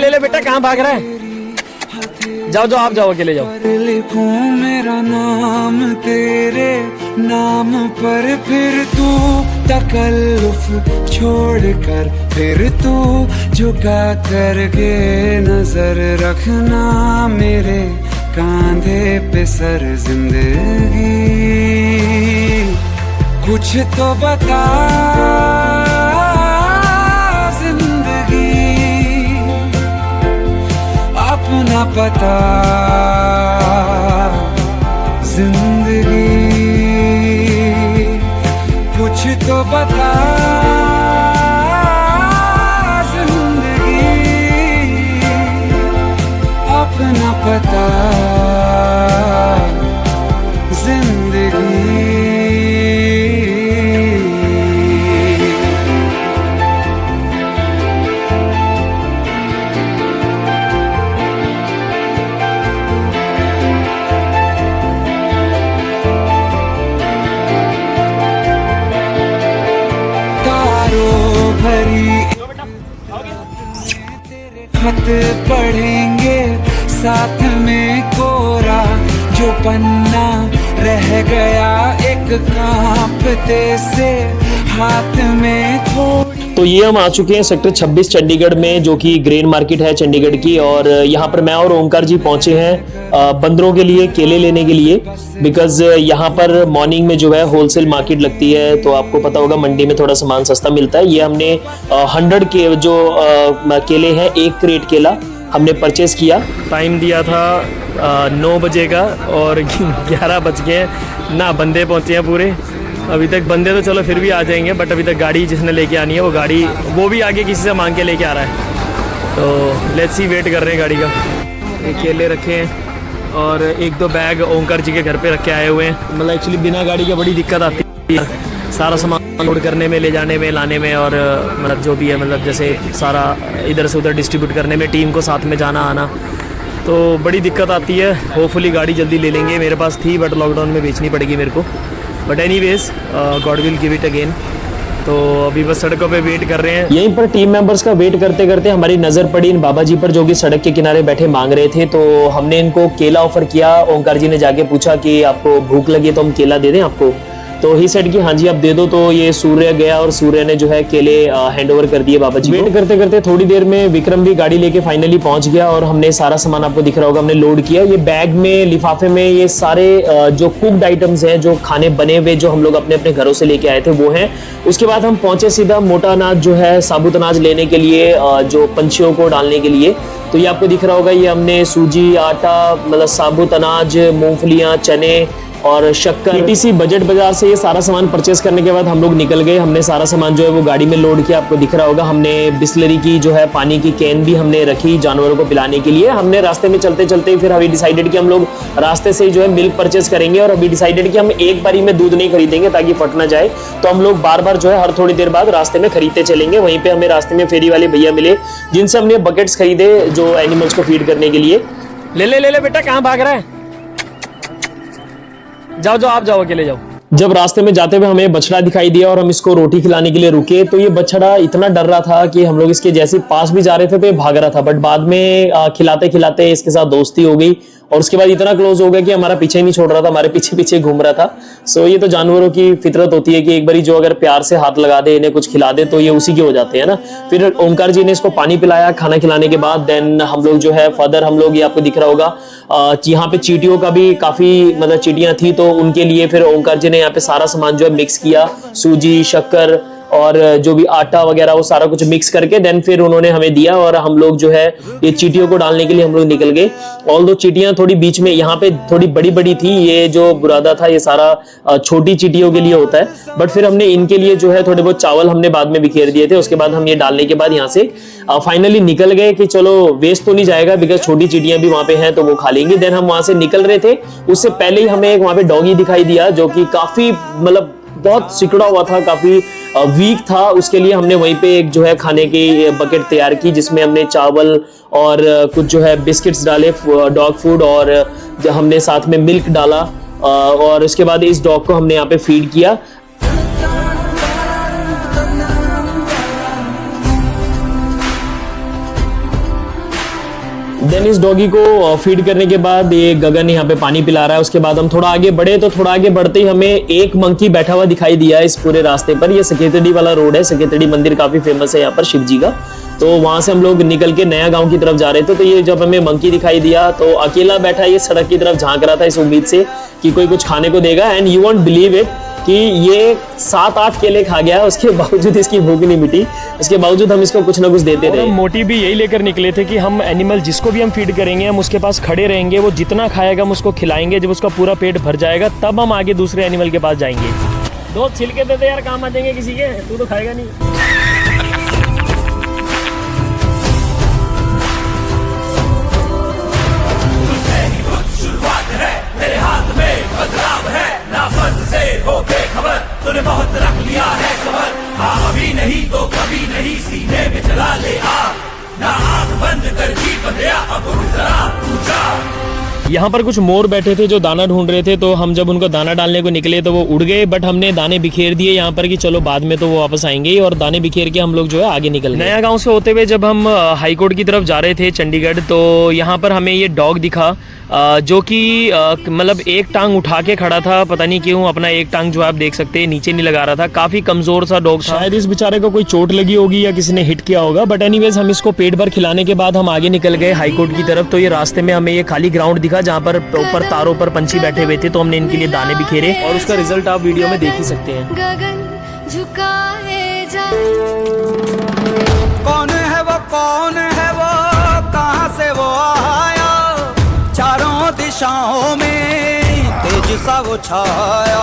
ले बेटा, कहाँ भाग रहा है? जाओ आप जाओ, अकेले जाओ। लिखूं मेरा नाम तेरे नाम पर, फिर तू तकल्लुफ छोड़ कर, फिर तू झुका करके नजर रखना मेरे कांधे पे सर। जिंदगी कुछ तो बता, जिंदगी अपना पता, जिंदगी कुछ तो बता, जिंदगी अपना पता, जिंदगी। खत पढ़ेंगे साथ में कोरा, जो पन्ना रह गया एक कांपते से हाथ में थोड़ी। तो ये हम आ चुके हैं सेक्टर 26 चंडीगढ़ में, जो कि ग्रेन मार्केट है चंडीगढ़ की। और यहाँ पर मैं और ओंकार जी पहुंचे हैं बंदरों के लिए केले लेने के लिए, बिकॉज यहाँ पर मॉर्निंग में जो है होलसेल मार्केट लगती है। तो आपको पता होगा मंडी में थोड़ा सामान सस्ता मिलता है। ये हमने 100 के जो केले हैं, 1 क्रेट केला हमने परचेस किया। टाइम दिया था 9 बजे का और 11 बज गए ना, बंदे पहुंचे हैं पूरे अभी तक। बंदे तो चलो फिर भी आ जाएंगे, बट अभी तक गाड़ी जिसने लेके आनी है वो भी आगे किसी से मांग के लेके आ रहा है। तो लेट्स सी, वेट कर रहे हैं गाड़ी का। ये केले रखे हैं और 1-2 बैग ओंकार जी के घर पे रख के आए हुए हैं। मतलब एक्चुअली बिना गाड़ी के बड़ी दिक्कत आती है, सारा सामान लोड करने में, ले जाने में, लाने में, और मतलब जो भी है, मतलब जैसे सारा इधर से उधर डिस्ट्रीब्यूट करने में, टीम को साथ में जाना आना, तो बड़ी दिक्कत आती है। होपफुली गाड़ी जल्दी ले लेंगे। मेरे पास थी बट लॉकडाउन में बेचनी पड़ेगी मेरे को, but anyways God will give it again. तो अभी बस सड़कों पे वेट कर रहे हैं। यहीं पर टीम मेंबर्स का वेट करते करते हमारी नजर पड़ी इन बाबा जी पर, जो कि सड़क के किनारे बैठे मांग रहे थे। तो हमने इनको केला ऑफर किया। ओंकार जी ने जाके पूछा कि आपको भूख लगी तो हम केला दे दें आपको। तो ही सेड कि हाँ जी आप दे दो। तो ये सूर्य गया और सूर्य ने जो है केले हैंड ओवर कर दिए बाबा जी। वेट करते करते थोड़ी देर में विक्रम भी गाड़ी लेके फाइनली पहुंच गया और हमने सारा सामान, आपको दिख रहा होगा, हमने लोड किया। ये बैग में, लिफाफे में ये सारे जो कुक्ड आइटम्स हैं, जो खाने बने हुए, जो हम लोग अपने अपने घरों से लेके आए थे, वो हैं। उसके बाद हम पहुंचे सीधा मोटा अनाज जो है, साबुत अनाज लेने के लिए, जो पंछियों को डालने के लिए। तो ये आपको दिख रहा होगा, ये हमने सूजी, आटा, मतलब साबुत अनाज, मूंगफलियां, चने और शक्कर, ईटीसी बजट बाजार से ये सारा सामान परचेस करने के बाद हम लोग निकल गए। हमने सारा सामान जो है वो गाड़ी में लोड किया। आपको दिख रहा होगा, हमने बिस्लरी की जो है पानी की कैन भी हमने रखी जानवरों को पिलाने के लिए। हमने रास्ते में चलते चलते फिर अभी डिसाइडेड कि हम लोग रास्ते से जो है मिल्क परचेस करेंगे, और अभी डिसाइडेड कि हम एक बारी में दूध नहीं खरीदेंगे ताकि फट ना जाए। तो हम लोग बार बार जो है हर थोड़ी देर बाद रास्ते में खरीदते चलेंगे। वहीं पे हमें रास्ते में फेरी वाले भैया मिले, जिनसे हमने बकेट्स खरीदे जो एनिमल्स को फीड करने के लिए। ले बेटा, कहाँ भाग रहा है? जाओ आप जाओ, अकेले जाओ। जब रास्ते में जाते हुए हमें बछड़ा दिखाई दिया और हम इसको रोटी खिलाने के लिए रुके, तो ये बछड़ा इतना डर रहा था कि हम लोग इसके जैसे पास भी जा रहे थे तो ये भाग रहा था। बट बाद में खिलाते खिलाते इसके साथ दोस्ती हो गई और उसके बाद इतना क्लोज हो गया कि हमारा पीछे नहीं छोड़ रहा था, हमारे पीछे पीछे घूम रहा था। सो ये तो जानवरों की फितरत होती है कि एक बारी जो अगर प्यार से हाथ लगा दे, इन्हें कुछ खिला दे, तो ये उसी के हो जाते हैं ना। फिर ओंकार जी ने इसको पानी पिलाया खाना खिलाने के बाद। देन हम लोग जो है फर्दर हम लोग, ये आपको दिख रहा होगा, यहाँ पे चींटियों का भी काफी, मतलब चींटियां थी, तो उनके लिए फिर ओंकार जी ने यहाँ पे सारा सामान जो है मिक्स किया, सूजी, शक्कर और जो भी आटा वगैरह, वो सारा कुछ मिक्स करके देन फिर उन्होंने हमें दिया। और हम लोग जो है ये चींटियों को डालने के लिए हम लोग निकल गए। ऑल्दो चींटियां थोड़ी बीच में यहाँ पे थोड़ी बड़ी बड़ी थी, ये जो बुरादा था ये सारा छोटी चींटियों के लिए होता है। बट फिर हमने इनके लिए जो है थोड़े बहुत चावल हमने बाद में बिखेर दिए थे। उसके बाद हम ये डालने के बाद यहाँ से फाइनली निकल गए कि चलो वेस्ट तो नहीं जाएगा, बिकॉज छोटी चींटियां भी वहां पे हैं तो वो खा लेंगी। देन हम वहां से निकल रहे थे, उससे पहले ही हमें एक वहां पे डॉगी दिखाई दिया, जो कि काफी, मतलब बहुत सिकुड़ा हुआ था, काफी वीक था। उसके लिए हमने वहीं पे एक जो है खाने की बकेट तैयार की, जिसमें हमने चावल और कुछ जो है बिस्किट्स डाले, डॉग फूड, और हमने साथ में मिल्क डाला। और इसके बाद इस डॉग को हमने यहाँ पे फीड किया। देन इस डॉगी को फीड करने के बाद ये गगन यहाँ पे पानी पिला रहा है। उसके बाद हम थोड़ा आगे बढ़े तो थोड़ा आगे बढ़ते ही हमें एक मंकी बैठा हुआ दिखाई दिया इस पूरे रास्ते पर। ये सकेतड़ी वाला रोड है, सकेतड़ी मंदिर काफी फेमस है यहाँ पर शिव जी का। तो वहां से हम लोग निकल के नया गांव की तरफ जा रहे थे, तो ये जब हमें मंकी दिखाई दिया तो अकेला बैठा ये सड़क की तरफ झांक रहा था इस उम्मीद से कि कोई कुछ खाने को देगा। And you won't believe it कि ये 7-8 केले खा गया, उसके बावजूद इसकी भूख नहीं मिटी, उसके बावजूद हम इसको कुछ ना कुछ देते रहे। मोटिव भी यही लेकर निकले थे कि हम एनिमल जिसको भी हम फीड करेंगे हम उसके पास खड़े रहेंगे, वो जितना खाएगा हम उसको खिलाएंगे, जब उसका पूरा पेट भर जाएगा तब हम आगे दूसरे एनिमल के पास जाएंगे। दो छिलके दे दे यार, काम आ जाएंगे किसी के, तू तो खाएगा नहीं। तूने बहुत रख लिया है सबर, हाँ अभी नहीं तो कभी नहीं, सीने में चला ले आ, ना आंख बंद कर जी बंदया, अब जरा तू जा। यहाँ पर कुछ मोर बैठे थे जो दाना ढूंढ रहे थे, तो हम जब उनको दाना डालने को निकले तो वो उड़ गए, बट हमने दाने बिखेर दिए यहाँ पर कि चलो बाद में तो वो वापस आएंगे, और दाने बिखेर के हम लोग जो है आगे निकल गए। नया गांव से होते हुए जब हम हाई कोर्ट की तरफ जा रहे थे चंडीगढ़, तो यहाँ पर हमें ये डॉग दिखा जो कि मतलब एक टांग उठा के खड़ा था, पता नहीं क्यों अपना एक टांग जो आप देख सकते हैं नीचे नहीं लगा रहा था, काफी कमजोर सा डॉग था। शायद इस बेचारे को कोई चोट लगी होगी या किसी ने हिट किया होगा, बट एनीवेज हम इसको पेट भर खिलाने के बाद हम आगे निकल गए हाई कोर्ट की तरफ। तो ये रास्ते में हमें ये खाली ग्राउंड दिखा जहाँ पर ऊपर तारों पर पंछी बैठे हुए थे, तो हमने इनके लिए दाने बिखेरे और उसका रिजल्ट आप वीडियो में देख ही सकते हैं। गगन झुकाए जा, कौन है वो, कौन है वो, कहां से वो आया, चारों दिशाओं में तेज सा वो छाया,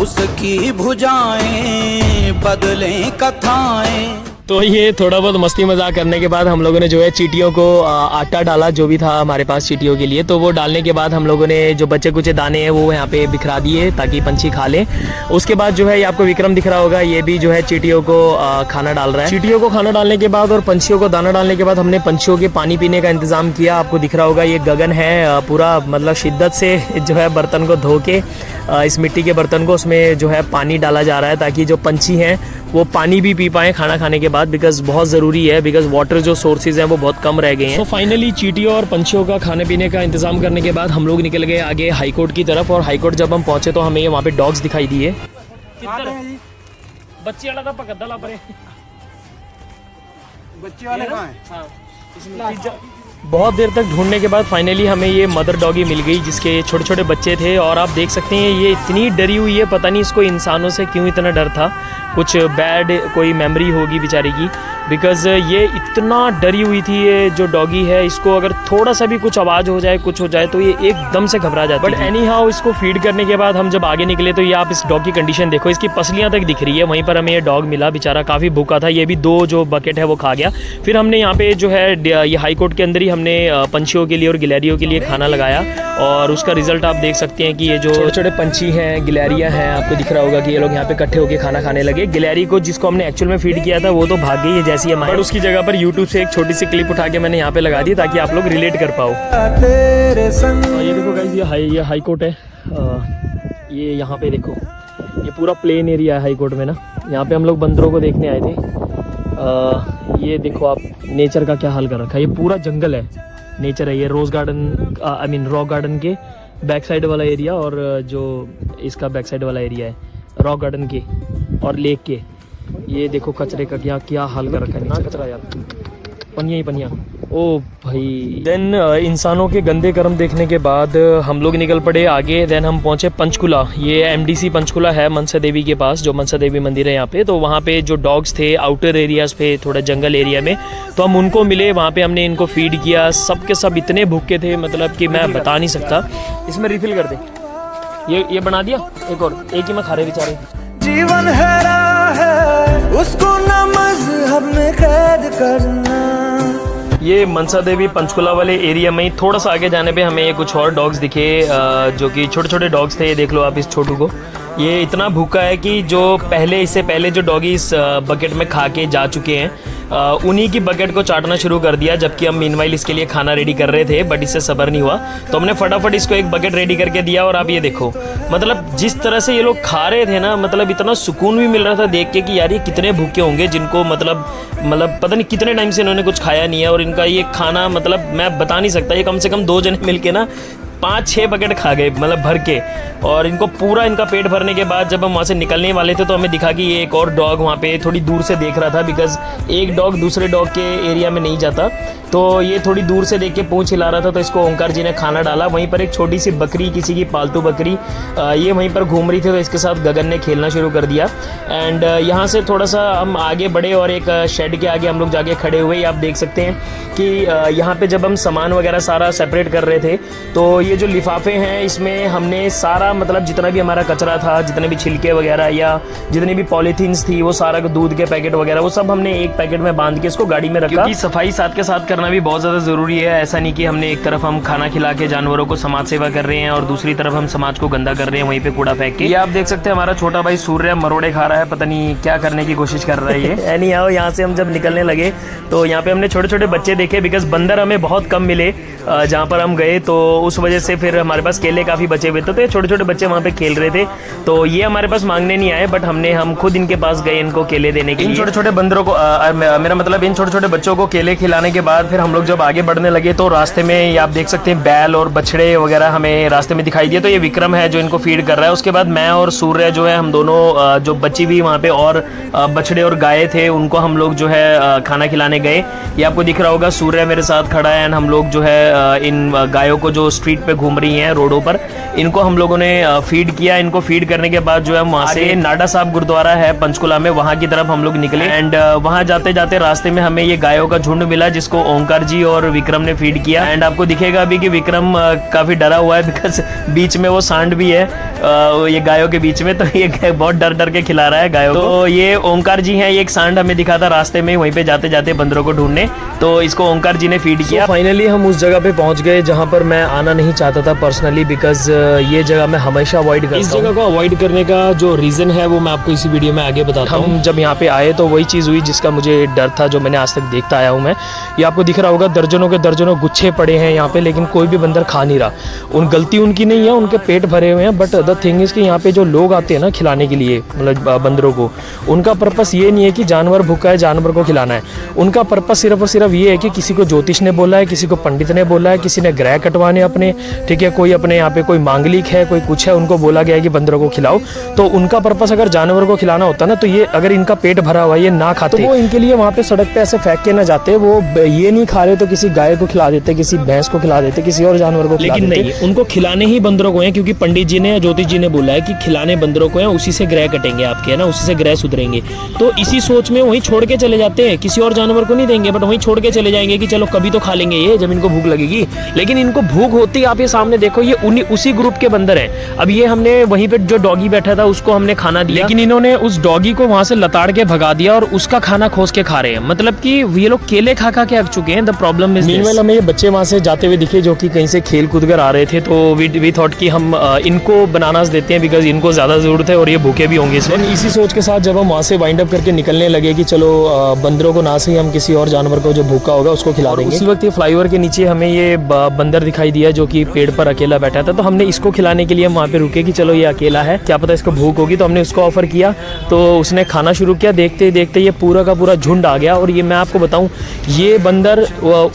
उसकी भुजाएं बदलें कथाएं। तो ये थोड़ा बहुत मस्ती मजाक करने के बाद हम लोगों ने जो है चींटियों को आटा डाला, जो भी था हमारे पास चींटियों के लिए। तो वो डालने के बाद हम लोगों ने जो बचे कुचे दाने हैं वो यहाँ पे बिखरा दिए ताकि पंछी खा लें। उसके बाद जो है ये आपको विक्रम दिख रहा होगा, ये भी जो है चींटियों को खाना डाल रहा है। चींटियों को खाना डालने के बाद और पंछियों को दाना डालने के बाद हमने पंछियों के पानी पीने का इंतजाम किया। आपको दिख रहा होगा ये गगन है, पूरा मतलब शिद्दत से जो है बर्तन को धो के इस मिट्टी के बर्तन को उसमें जो है पानी डाला जा रहा है ताकि जो पंछी हैं वो पानी भी पी पाएं खाना खाने के बाद, बिकॉज बहुत ज़रूरी है, बिकॉज वाटर जो सोर्सेज हैं वो बहुत कम रह गए हैं। तो फाइनली चींटियों और पंछियों का खाने पीने का इंतजाम करने के बाद हम लोग निकल गए आगे हाई कोर्ट की तरफ। और हाई कोर्ट जब हम पहुंचे तो हमें वहाँ पे डॉग्स दिखाई दिए। बच्चे वाला था पकड़ ला परे, बच्चे वाले कहाँ हैं? बहुत देर तक ढूंढने के बाद फाइनली हमें ये मदर डॉगी मिल गई जिसके छोटे छोटे बच्चे थे। और आप देख सकते हैं ये इतनी डरी हुई है, पता नहीं इसको इंसानों से क्यों इतना डर था, कुछ बैड कोई मेमोरी होगी बेचारी की, बिकॉज ये इतना डरी हुई थी। ये जो डॉगी है इसको अगर थोड़ा सा भी कुछ आवाज़ हो जाए, कुछ हो जाए तो ये एकदम से घबरा जाती है। बट एनी हाउ इसको फीड करने के बाद हम जब आगे निकले तो ये आप इस डॉग की कंडीशन देखो, इसकी पसलियाँ तक दिख रही है। वहीं पर हमें ये डॉग मिला, बेचारा काफ़ी भूखा था, ये भी 2 जो बकेट है वो खा गया। फिर हमने यहाँ पे जो है ये हाई कोर्ट के अंदर ही हमने पंछियों के लिए और गिलहरियों के लिए खाना लगाया, और उसका रिजल्ट आप देख सकते हैं कि ये जो छोटे छोटे पंछी हैं, गिलहरियाँ हैं, आपको दिख रहा होगा कि ये लोग यहाँ पे इकट्ठे होकर खाना खाने लगे। गिलहरी को जिसको हमने एक्चुअल में फीड किया था वो तो भाग गई है जैसी हम आए, बट उसकी जगह पर यूट्यूब से एक छोटी सी क्लिप उठा के मैंने यहाँ पे लगा दी ताकि आप लोग रिलेट कर पाओ। ये देखो गाइस, ये हाई कोर्ट है, ये यहाँ पे देखो ये पूरा प्लेन एरिया है हाई कोर्ट में ना। यहाँ पे हम लोग बंदरों को देखने आए थे। ये देखो आप नेचर का क्या हाल कर रखा है, ये पूरा जंगल है, नेचर है। ये rose garden I mean rock garden के बैक साइड वाला एरिया, और जो इसका बैक साइड वाला एरिया है रॉक गार्डन के और लेक के। ये देखो कचरे का क्या हाल कर रखा है, ना कचरा यार, पनिया ही पनिया। ओ भाई, देन इंसानों के गंदे कर्म देखने के बाद हम लोग निकल पड़े आगे। देन हम पहुंचे पंचकुला, ये एमडीसी पंचकुला है मनसा देवी के पास, जो मनसा देवी मंदिर है यहाँ पे। तो वहाँ पे जो डॉग्स थे आउटर एरियाज पे, थोड़ा जंगल एरिया में, तो हम उनको मिले, वहाँ पे हमने इनको फीड किया। सब के सब इतने भूखे थे, मतलब कि मैं बता नहीं सकता। इसमें रिफिल कर दे, ये बना दिया एक और, एक ही में खा रहे बेचारे। जीवन है उसको न मज़हब में कैद करना। ये मनसा देवी पंचकुला वाले एरिया में ही थोड़ा सा आगे जाने पे हमें ये कुछ और डॉग्स दिखे, जो कि छोटे छोटे डॉग्स थे। ये देख लो आप इस छोटू को, ये इतना भूखा है कि जो इससे पहले जो डॉगी इस बकेट में खा के जा चुके हैं, उन्हीं की बकेट को चाटना शुरू कर दिया, जबकि हम मीनवाइल इसके लिए खाना रेडी कर रहे थे, बट इससे सब्र नहीं हुआ तो हमने फटाफट इसको एक बकेट रेडी करके दिया। और आप ये देखो, मतलब जिस तरह से ये लोग खा रहे थे ना, मतलब इतना सुकून भी मिल रहा था देख के कि यार ये कितने भूखे होंगे, जिनको मतलब पता नहीं कितने टाइम से इन्होंने कुछ खाया नहीं है। और इनका ये खाना मतलब मैं बता नहीं सकता, ये कम से कम 2 जने मिलके ना 5-6 बकेट खा गए, मतलब भर के। और इनको पूरा इनका पेट भरने के बाद जब हम वहाँ से निकलने वाले थे तो हमें दिखा कि ये एक और डॉग वहाँ पे थोड़ी दूर से देख रहा था, बिकॉज एक डॉग दूसरे डॉग के एरिया में नहीं जाता, तो ये थोड़ी दूर से देख के पूंछ हिला रहा था। तो इसको ओंकार जी ने खाना डाला। वहीं पर एक छोटी सी बकरी, किसी की पालतू बकरी, ये वहीं पर घूम रही थी, तो इसके साथ गगन ने खेलना शुरू कर दिया। एंड यहाँ से थोड़ा सा हम आगे बढ़े और एक शेड के आगे हम लोग जाके खड़े हुए। आप देख सकते हैं कि यहाँ पे जब हम सामान वगैरह सारा सेपरेट कर रहे थे, तो ये जो लिफाफे हैं इसमें हमने सारा मतलब जितना भी हमारा कचरा था, जितने भी छिलके वगैरह या जितनी भी पॉलीथीन्स थी, वो सारा दूध के पैकेट वगैरह वो सब हमने एक पैकेट में बांध के इसको गाड़ी में रखा, क्योंकि सफाई साथ के साथ करना भी बहुत ज़्यादा ज़रूरी है। ऐसा नहीं कि हमने एक तरफ हम खाना खिला के जानवरों को समाज सेवा कर रहे हैं और दूसरी तरफ हम समाज को गंदा कर रहे हैं वहीं पे कूड़ा फेंक के। ये आप देख सकते हैं हमारा छोटा भाई सूर्य मरोड़े खा रहा है, पता नहीं क्या करने की कोशिश कर रहा है ये। एनी आओ, यहाँ से हम जब निकलने लगे तो यहाँ पे हमने छोटे छोटे बच्चे देखे, बिकॉज बंदर हमें बहुत कम मिले जहाँ पर हम गए, तो उस वजह से फिर हमारे पास केले काफ़ी बचे हुए थे, तो छोटे छोटे बच्चे वहाँ पे खेल रहे थे। तो ये हमारे पास मांगने नहीं आए, बट हम खुद इनके पास गए इनको केले देने के लिए। इन छोटे छोटे बंदरों को मेरा मतलब इन छोटे छोटे बच्चों को केले खिलाने के बाद फिर हम लोग जब आगे बढ़ने लगे तो रास्ते में ये आप देख सकते हैं बैल और बछड़े वगैरह हमें रास्ते में दिखाई दिए। तो ये विक्रम है जो इनको फीड कर रहा है। उसके बाद मैं और सूर्य जो है, हम दोनों जो बची हुई वहाँ पे और बछड़े और गाय थे, उनको हम लोग जो है खाना खिलाने गए। ये आपको दिख रहा होगा, सूर्य मेरे साथ खड़ा है एंड हम लोग जो है इन गायों को जो स्ट्रीट पे घूम रही हैं रोडों पर, इनको हम लोगों ने फीड किया। इनको फीड करने के बाद जो है वहाँ से नाडा साहब गुरुद्वारा है पंचकुला में, वहाँ की तरफ हम लोग निकले। एंड वहाँ जाते जाते रास्ते में हमें ये गायों का झुंड मिला, जिसको ओंकार जी और विक्रम ने फीड किया। एंड आपको दिखेगा अभी कि विक्रम काफी डरा हुआ है, बिकॉज बीच में वो सांड भी है ये गायों के बीच में, तो ये बहुत डर डर के खिला रहा है गायों को। तो ये ओंकार जी हैं, ये एक सांड हमें दिखा था रास्ते में वहीं पे जाते जाते बंदरों को ढूंढने, तो इसको ओंकार जी ने फीड किया। फाइनली हम उस जगह पे पहुंच गए जहां पर मैं आना नहीं चाहता था पर्सनली, बिकॉज ये जगह मैं हमेशा अवॉइड करता हूं। इस जगह को अवॉइड करने का जो रीजन है वो मैं आपको इसी वीडियो में आगे बताता हूं। हम जब यहाँ पे आए तो वही चीज़ हुई जिसका मुझे डर था, जो मैंने आज तक देखता आया हूँ मैं। ये आपको दिख रहा होगा, दर्जनों के दर्जनों गुच्छे पड़े हैं यहाँ पे, लेकिन कोई भी बंदर खा नहीं रहा। गलती उनकी नहीं है, उनके पेट भरे हुए हैं, बट द थिंग इज कि यहाँ पे जो लोग आते हैं ना खिलाने के लिए, मतलब बंदरों को, उनका पर्पस ये नहीं है कि जानवर भूखा है जानवर को खिलाना है। उनका पर्पस सिर्फ और सिर्फ ये है कि किसी को ज्योतिष ने बोला है, किसी को पंडित ने बोला है, किसी ने ग्रह कटवाने अपने, ठीक है, कोई अपने यहाँ पे कोई मांगलिक है, कोई कुछ है, उनको बोला गया है कि बंदरों को खिलाओ। तो उनका पर्पस अगर जानवर को खिलाना होता ना, तो ये अगर इनका पेट भरा हुआ ये ना खाते, तो वो इनके लिए वहाँ पे सड़क पे ऐसे फेंक के ना जाते। वो ये नहीं खा रहे तो किसी गाय को खिला देते, किसी भैंस को खिला देते, किसी और जानवर को खिला देते। लेकिन नहीं, उनको खिलाने ही बंदरों को है, क्योंकि पंडित जी ने या ज्योतिष जी ने बोला है कि खिलाने बंदरों को है, उसी से ग्रह कटेंगे आपके, है ना, उसी से ग्रह सुधरेंगे। तो इसी सोच में वहीं छोड़ के चले जाते हैं, किसी और जानवर को नहीं देंगे, बट वहीं छोड़ के चले जाएंगे कि चलो कभी तो खा लेंगे ये जब इनको भूख लगेगी। लेकिन इनको भूख होती, आप ये सामने देखो, ये उसी ग्रुप के बंदर हैं। अब ये हमने वहीं पे जो डॉगी बैठा था उसको हमने खाना दिया, लेकिन इन्होंने उस डॉगी को वहां से लताड़ के भगा दिया और उसका खाना खोस के खा रहे हैं। मतलब कि ये लोग केले खा खा के अक चुके हैं। द प्रॉब्लम इज मीनवाइल हमें ये बच्चे वहां से जाते हुए दिखे जो कि कहीं से खेल कूद कर आ रहे थे, तो वी थॉट कि हम इनको बनानास देते हैं, बिकॉज इनको ज्यादा जरूरत है और ये भूखे भी होंगे। इसी सोच के साथ जब हम वहाँ से वाइंड अप करके निकलने लगे कि चलो बंदरों को ना सही हम किसी और जानवर को जो भूखा होगा उसको खिला देंगे, उसी वक्त ये फ्लाईओवर के नीचे हमें ये बंदर दिखाई दिया जो कि पेड़ पर अकेला बैठा था। तो हमने इसको खिलाने के लिए हम वहाँ पे रुके कि चलो ये अकेला है, क्या पता इसको भूख होगी, तो हमने उसको ऑफर किया। तो उसने खाना शुरू किया, देखते ही देखते ये पूरा का पूरा झुंड आ गया। और ये मैं आपको बताऊं, ये बंदर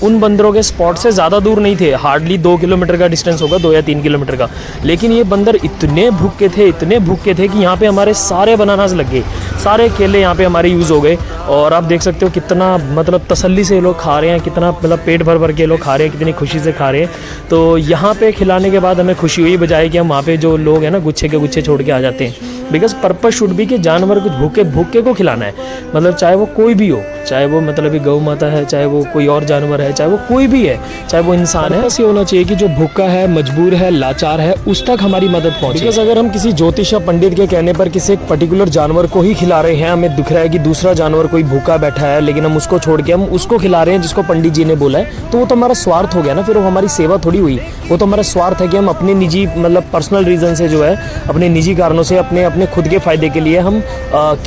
उन बंदरों के स्पॉट से ज़्यादा दूर नहीं थे, हार्डली 2 किलोमीटर का डिस्टेंस होगा, 2 या 3 किलोमीटर का। लेकिन ये बंदर इतने भूखे थे कि यहाँ पे हमारे सारे बनानास लग गए, सारे केले यहाँ पे हमारे यूज़ हो गए। और आप देख सकते हो कितना मतलब तसल्ली से ये लोग खा रहे हैं, कितना मतलब पेट भर भर के लोग खा रहे हैं, कितनी खुशी से खा रहे हैं। तो यहाँ पे खिलाने के बाद हमें खुशी हुई, बजाय कि हम वहाँ पे जो लोग हैं ना गुच्छे के गुच्छे छोड़ के आ जाते हैं। बिकॉज पर्पस शुड बी कि जानवर को भूखे को खिलाना है, मतलब चाहे वो कोई भी हो, चाहे वो मतलब गौ माता है, चाहे वो कोई और जानवर है, चाहे वो कोई भी है, चाहे वो इंसान है। ऐसे होना चाहिए कि जो भूखा है, मजबूर है, लाचार है, उस तक हमारी मदद पहुंचे। बिकॉज अगर हम किसी ज्योतिषा पंडित के कहने पर किसी एक पर्टिकुलर जानवर को ही खिला रहे हैं, हमें दिख रहा है कि दूसरा जानवर कोई भूखा बैठा है, लेकिन हम उसको छोड़ के हम उसको खिला रहे हैं जिसको पंडित जी ने बोला है, तो वो तो हमारा स्वार्थ हो गया ना, फिर वो हमारी सेवा थोड़ी हुई। वो तो हमारा स्वार्थ है कि हम अपने निजी मतलब पर्सनल रीजन से जो है, अपने निजी कारणों से, अपने खुद के फायदे के लिए हम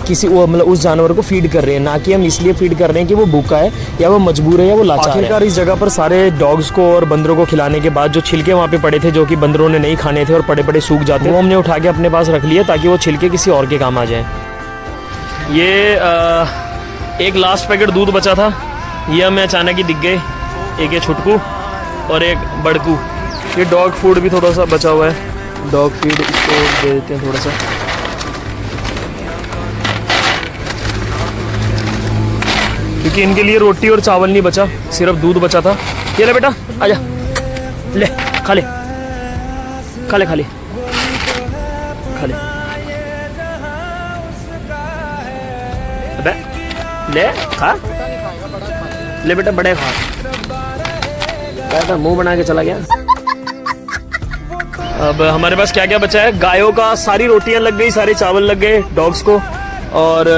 किसी मतलब उस जानवर को फीड कर रहे हैं, ना कि हम इसलिए फीड कर रहे हैं कि वो भूखा है या वो मजबूर है या वो लाचार है। आखिरकार इस जगह पर सारे डॉग्स को और बंदरों को खिलाने के बाद जो छिलके वहाँ पे पड़े थे, जो कि बंदरों ने नहीं खाने थे और पड़े पड़े सूख जाते, वो हमने उठा के अपने पास रख लिया ताकि वो छिलके किसी और के काम आ जाए। ये एक लास्ट पैकेट दूध बचा था, ये हमें अचानक ही दिख गए, एक ये छुटकू और एक बड़कू। ये डॉग फूड भी थोड़ा सा बचा हुआ है, डॉग फीड इसको दे देते हैं थोड़ा सा। क्योंकि इनके लिए रोटी और चावल नहीं बचा, सिर्फ दूध बचा था। ये ले बेटा, आजा, ले खा ले खा ले खा ले खा ले, अबे ले खा ले बेटा, बड़े खा। मुंह बना के चला गया। अब हमारे पास क्या क्या बचा है, गायों का सारी रोटियां लग गई, सारे चावल लग गए डॉग्स को, और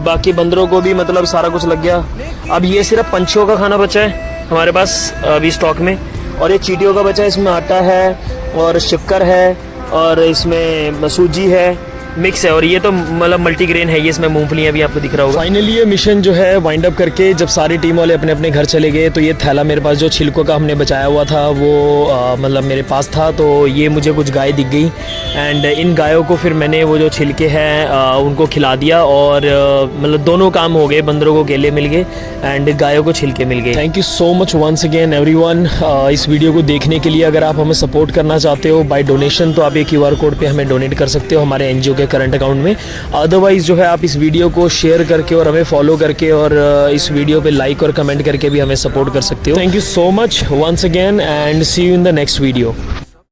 बाकी बंदरों को भी मतलब सारा कुछ लग गया। अब ये सिर्फ पंछियों का खाना बचा है हमारे पास अभी स्टॉक में, और ये चींटियों का बचा है। इसमें आटा है और शक्कर है और इसमें सूजी है, मिक्स है, और ये तो मतलब मल्टीग्रेन है, ये इसमें मूंगफलियां भी आपको दिख रहा होगा। फाइनली ये मिशन जो है वाइंड अप करके जब सारी टीम वाले अपने अपने घर चले गए, तो ये थैला मेरे पास जो छिलकों का हमने बचाया हुआ था वो मतलब मेरे पास था। तो ये मुझे कुछ गाय दिख गई, एंड इन गायों को फिर मैंने वो जो छिलके हैं उनको खिला दिया, और मतलब दोनों काम हो गए, बंदरों को केले मिल गए एंड गायों को छिलके मिल गए। Thank you so much once again everyone इस वीडियो को देखने के लिए। अगर आप हमें सपोर्ट करना चाहते हो बाय डोनेशन, तो आप ये QR कोड पे हमें डोनेट कर सकते हो हमारे NGO करंट अकाउंट में। अदरवाइज जो है आप इस वीडियो को शेयर करके और हमें फॉलो करके और इस वीडियो पे लाइक और कमेंट करके भी हमें सपोर्ट कर सकते हो। Thank you so much once again and see you in the next video.